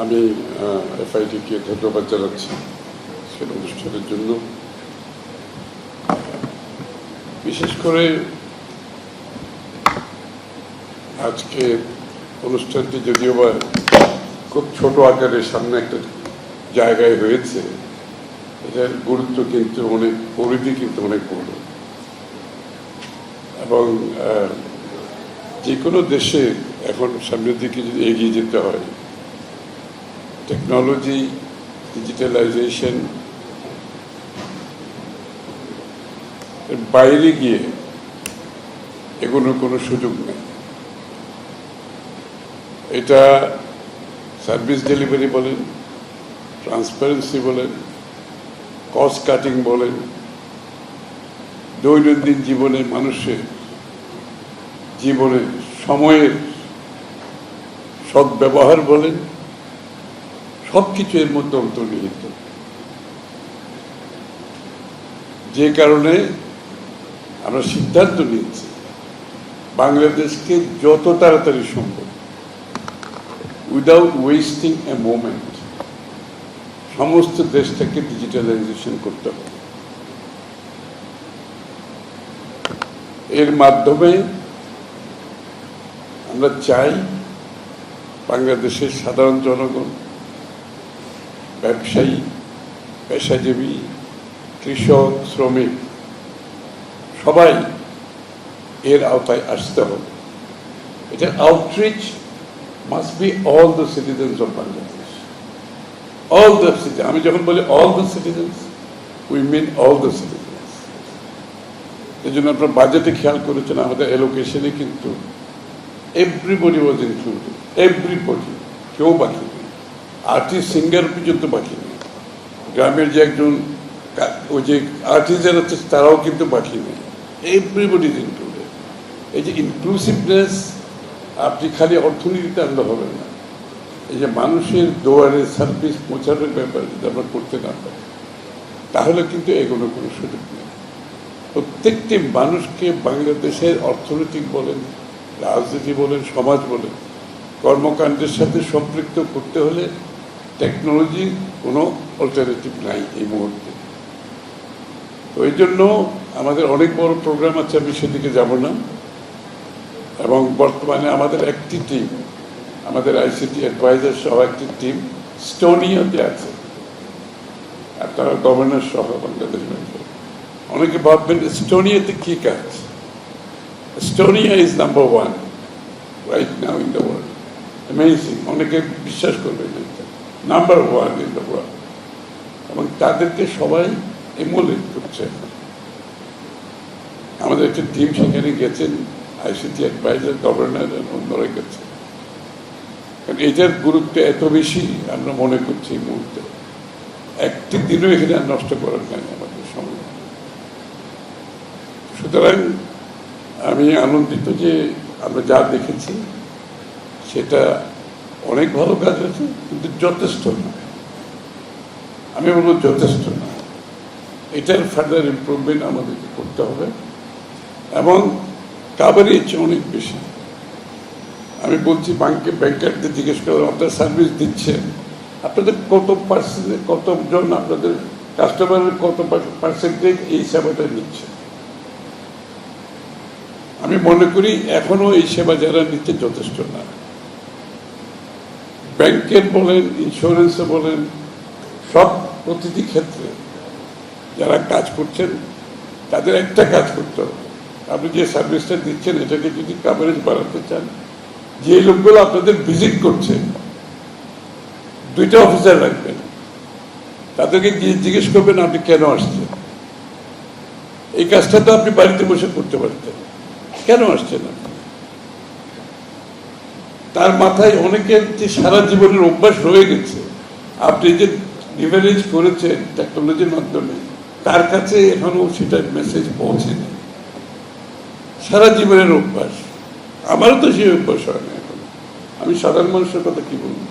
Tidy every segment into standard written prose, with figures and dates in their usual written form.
আমি এফআইডিকে ধন্যবাদ জানাচ্ছি সেই অনুষ্ঠানের জন্য। বিশেষ করে আজকে অনুষ্ঠানটি যদিও বা খুব ছোট আকারে সামনে একটা জায়গায় হয়েছে, এটার গুরুত্ব কিন্তু অনেক, পরিধি কিন্তু অনেক বড়। এবং যে কোনো দেশে এখন সামনের দিকে যদি এগিয়ে যেতে হয়, টেকনোলজি, ডিজিটালাইজেশন এর বাইরে গিয়ে এগোনোর কোনো সুযোগ নেই। এটা সার্ভিস ডেলিভারি বলেন, ট্রান্সপারেন্সি বলেন, কস্ট কাটিং বলেন, দৈনন্দিন জীবনে মানুষের জীবনে সময়ের সদ্ব্যবহার বলেন, সব কিছু এর মধ্যে অন্তর্নিহিত। যে কারণে আমরা সিদ্ধান্ত নিয়েছি বাংলাদেশকে যত তাড়াতাড়ি সম্ভব, উইদাউট ওয়েস্টিং এ মোমেন্ট, সমস্ত দেশটাকে ডিজিটালাইজেশন করতে হবে। এর মাধ্যমে আমরা চাই বাংলাদেশের সাধারণ জনগণ, ব্যবসায়ী, পেশাজীবী, কৃষক, শ্রমিক সবাই এর আওতায় আসতে হবে। এটা outreach must be all the citizens of Bangladesh, all the citizen. আমি যখন বলি all the citizens, we mean all the citizens. এই জন্য আপনার বাজেটে খেয়াল করেছেন, আমাদের এলোকেশনে কিন্তু এভরিবডি ওয়াজ ইনক্লুডেড, এভরিবডি, কেউ বাকি নেই। আর্টিস্ট, সিঙ্গার পর্যন্ত বাকি নেই। গ্রামের যে একজন ওই যে আর্টিস্টরা আছে তারাও কিন্তু বাকি নেই। Everybody is included. এই যে ইনক্লুসিভনেস, আপনি খালি অর্থনীতিতে আনলে হবে না। এই যে মানুষের দুয়ারে সার্ভিস পৌঁছানোর ব্যাপারে যদি আমরা করতে না পারি, তাহলে কিন্তু এগুলো কোনো সুযোগ নেই। প্রত্যেকটি মানুষকে বাংলাদেশের অর্থনৈতিক বলেন, রাজনীতি বলেন, সমাজ বলেন, কর্মকাণ্ডের সাথে সম্পৃক্ত করতে হলে টেকনোলজির কোনো অল্টারনেটিভ নাই এই মুহূর্তে। তো এই জন্য আমাদের অনেক বড় প্রোগ্রাম আছে, আমি সেদিকে যাব না। এবং বর্তমানে আমাদের একটি টিম, আমাদের আইসিটি অ্যাডভাইজার সহ একটি টিম স্টোনিয়াতে আছে। আপনারা গভর্নর সহ বাংলাদেশ ব্যাংকের অনেকে ভাববেন স্টোনিয়াতে কি কাজ। Estonia is number 1 right now in the world. Amazing, অনেকে বিশ্বাস করবেন নাম্বার 1 ইন দ্য ওয়ার্ল্ড। এবং তাদেরকে সবাই এমুলেট করছে। আমাদের একটা টিম সেখানে গেছেন, আইসিটি অ্যাডভাইজার, গভর্নর, অন্যরা গেছে। কারণ এটার গুরুত্ব এত বেশি আমরা মনে করছি এই মুহূর্তে। একটি দিনও এখানে আর নষ্ট করার নাই আমাদের সময়। সুতরাং আমি আনন্দিত যে আমরা যা দেখেছি সেটা অনেক ভালো কাজ হয়েছে, কিন্তু যথেষ্ট না। আমি বলবো যথেষ্ট না। এটার ফার্দার ইমপ্রুভমেন্ট আমাদেরকে করতে হবে এবং কাভারেজ অনেক বেশি। আমি বলছি ব্যাংকারদের জিজ্ঞেস করলাম, আপনারা সার্ভিস দিচ্ছেন, আপনাদের কত পার্সেন্ট, কতজন আপনাদের কাস্টমারের কত পার্সেন্টেজ এই সেবাটা নিচ্ছে? আমি মনে করি এখনো এই সেবা যারা নিচ্ছে যথেষ্ট না। ব্যাংকের বলেন, ইন্স্যুরেন্সে বলেন, সব প্রতিটি ক্ষেত্রে যারা কাজ করছেন তাদের একটা কাজ করতে হবে। আপনি যে সার্ভিসটা দিচ্ছেন এটাকে যদি কাভারেজ বাড়াতে চান, যে লোকগুলো আপনাদের ভিজিট করছে 2টা অফিসার রাখবেন, তাদেরকে জিজ্ঞেস করবেন আপনি কেন আসছেন। এই কাজটা তো আপনি বাড়িতে বসে করতে পারতেন, কেন আসছেন আপনি? তার মাথায় অনেকের যে সারা জীবনের অভ্যাস রয়ে গেছে, আপনি যে লিভারেজ করেছেন টেকনোলজির মাধ্যমে, তার কাছে এখনো সেটার মেসেজ পৌঁছেনি। সারা জীবনের অভ্যাস, আমারও তো সেই অভ্যাস হয় না এখন। আমি সাধারণ মানুষের কথা কি বলব?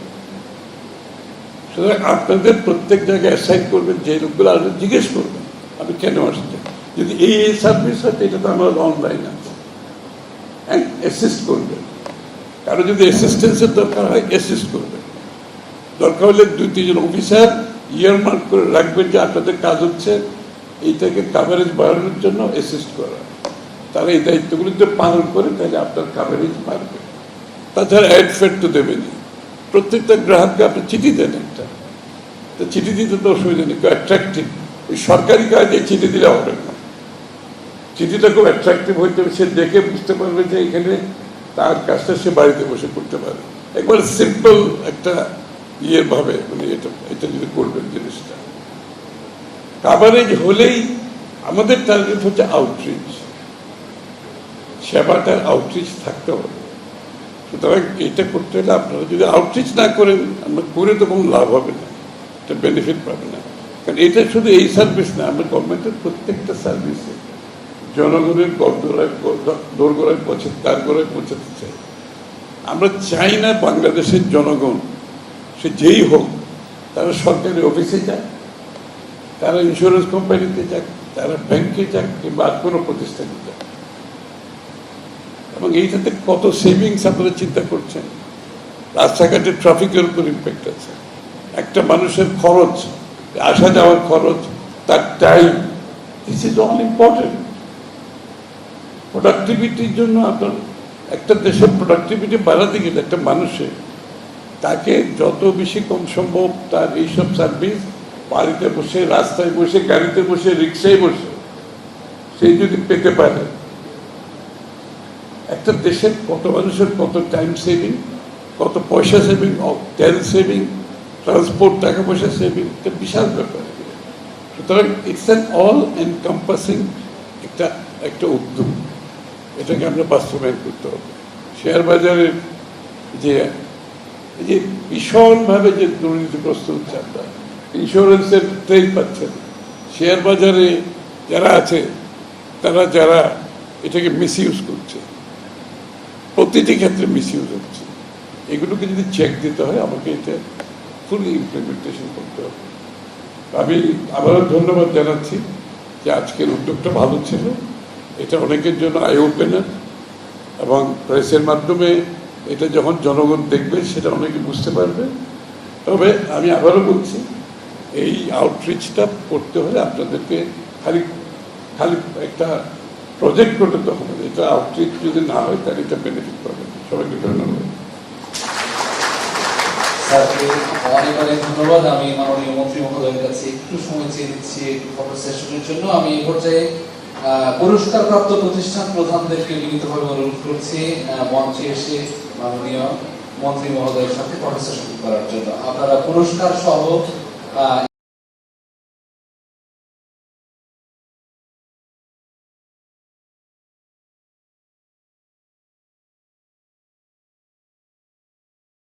সুতরাং আপনাদের প্রত্যেক জায়গায় অ্যাসাইন করবেন, যে লোকগুলো আসবেন জিজ্ঞেস করবেন আপনি কেন আসছেন। যদি এই সার্ভিস হয় এটা তো আমার অনলাইন আছে, অ্যাসিস্ট করবেন। কারো যদি অ্যাসিস্ট্যান্সের দরকার হয় অ্যাসিস্ট করবেন। দরকার হলে 2-3 জন অফিসার ইয়ারমার্ক করে রাখবেন যে আপনাদের কাজ হচ্ছে এইটাকে কাভারেজ বাড়ানোর জন্য অ্যাসিস্ট করা। তারা এই দায়িত্বগুলো যদি পালন করে তাহলে আপনার কাভারেজ বাড়বে। তাছাড়া অ্যাড ফেড তো দেবেনি। প্রত্যেকটা গ্রাহককে আপনি চিঠি দেন একটা, তো চিঠি দিতে তো অসুবিধা নেই, অ্যাট্রাকটিভ। ওই সরকারি কাজে চিঠি দিলে হবে না, চিঠিটা খুব অ্যাট্রাকটিভ হইতে হবে, সে দেখে বুঝতে পারবে যে এখানে তার কাজটা সে বাড়িতে বসে করতে পারে। একবার সিম্পল একটা ইয়ের ভাবে মানে এটা যদি করবেন জিনিসটা কাভারেজ হলেই আমাদের টার্গেট হচ্ছে আউটরিচ, সেবাটার আউটরিচ থাকতে হবে। সুতরাং এটা করতে হলে আপনারা যদি আউটরিচ না করেন, আমরা করে তো কোনো লাভ হবে না, এটা বেনিফিট পাবে না। কারণ এটা শুধু এই সার্ভিস না, আমরা গভর্নমেন্টের প্রত্যেকটা সার্ভিসে জনগণের দোরগোড়ায় তার গোড়ায় পৌঁছাতে চাই। আমরা চাই না বাংলাদেশের জনগণ সে যেই হোক তারা সরকারি অফিসে যাক, তারা ইন্স্যুরেন্স কোম্পানিতে যাক, তারা ব্যাংকে যাক কিংবা আর কোনো প্রতিষ্ঠানে যাক। এবং এইটাতে কত সেভিংস আপনারা চিন্তা করছেন। রাস্তাঘাটে ট্রাফিকের উপর ইম্প্যাক্ট আছে, একটা মানুষের খরচ, আসা যাওয়ার খরচ, তার time, this is all important. প্রোডাক্টিভিটির জন্য আপনার একটা দেশের প্রোডাক্টিভিটি বাড়াতে গেলে একটা মানুষের তাকে যত বেশি কম সম্ভব তার এইসব সার্ভিস বাড়িতে বসে, রাস্তায় বসে, গাড়িতে বসে, রিক্সায় বসে সেই যদি পেতে পারে, একটা দেশের কত মানুষের কত টাইম সেভিং, কত পয়সা সেভিং, তেল সেভিং, ট্রান্সপোর্ট টাকা পয়সা সেভিং, একটা বিশাল ব্যাপার। সুতরাং ইটস অ্যান অল এনকম্পাসিং একটা উদ্যোগ, এটাকে আমরা বাস্তবায়ন করতে হবে। শেয়ার বাজারের যে ভীষণভাবে যে দুর্নীতিগ্রস্ত হচ্ছে, আমরা ইন্স্যুরেন্সের ট্রেন পাচ্ছেন, শেয়ার বাজারে যারা আছে তারা যারা এটাকে মিসইউজ করছে, প্রতিটি ক্ষেত্রে মিসইউজ হচ্ছে, এগুলোকে যদি চেক দিতে হয় আমাকে এটা ফুলি ইমপ্লিমেন্টেশন করতে হবে। আমি আবারও ধন্যবাদ জানাচ্ছি যে আজকের উদ্যোগটা ভালো ছিল, এটা অনেকের জন্য আই ওপেনার, এবং প্রেসের মাধ্যমে এটা যখন জনগণ দেখবে সেটা অনেকে বুঝতে পারবে। তবে আমি আবারও বলছি, এই আউটরিচটা করতে হলে আপনাদেরকে খালি একটা প্রজেক্ট করতে তো হবে, এটা আউটরিচ যদি না হয় তাহলে এটা বেনিফিট পাবে। সবাইকে ধন্যবাদ। অনেক অনেক ধন্যবাদ। আমি মাননীয় মন্ত্রী মহোদয়ের কাছে একটু সময় চেয়ে দিচ্ছি ফটো সেশনের জন্য। আমি এই পর্যায়ে পুরস্কারপ্রাপ্ত প্রতিষ্ঠান প্রধানদেরকে বিনীতভাবে অনুরোধ করছি মঞ্চে এসে মাননীয় মন্ত্রী মহোদয়ের সাথে ফটো সেশন করার জন্য। আপনারা পুরস্কার সহ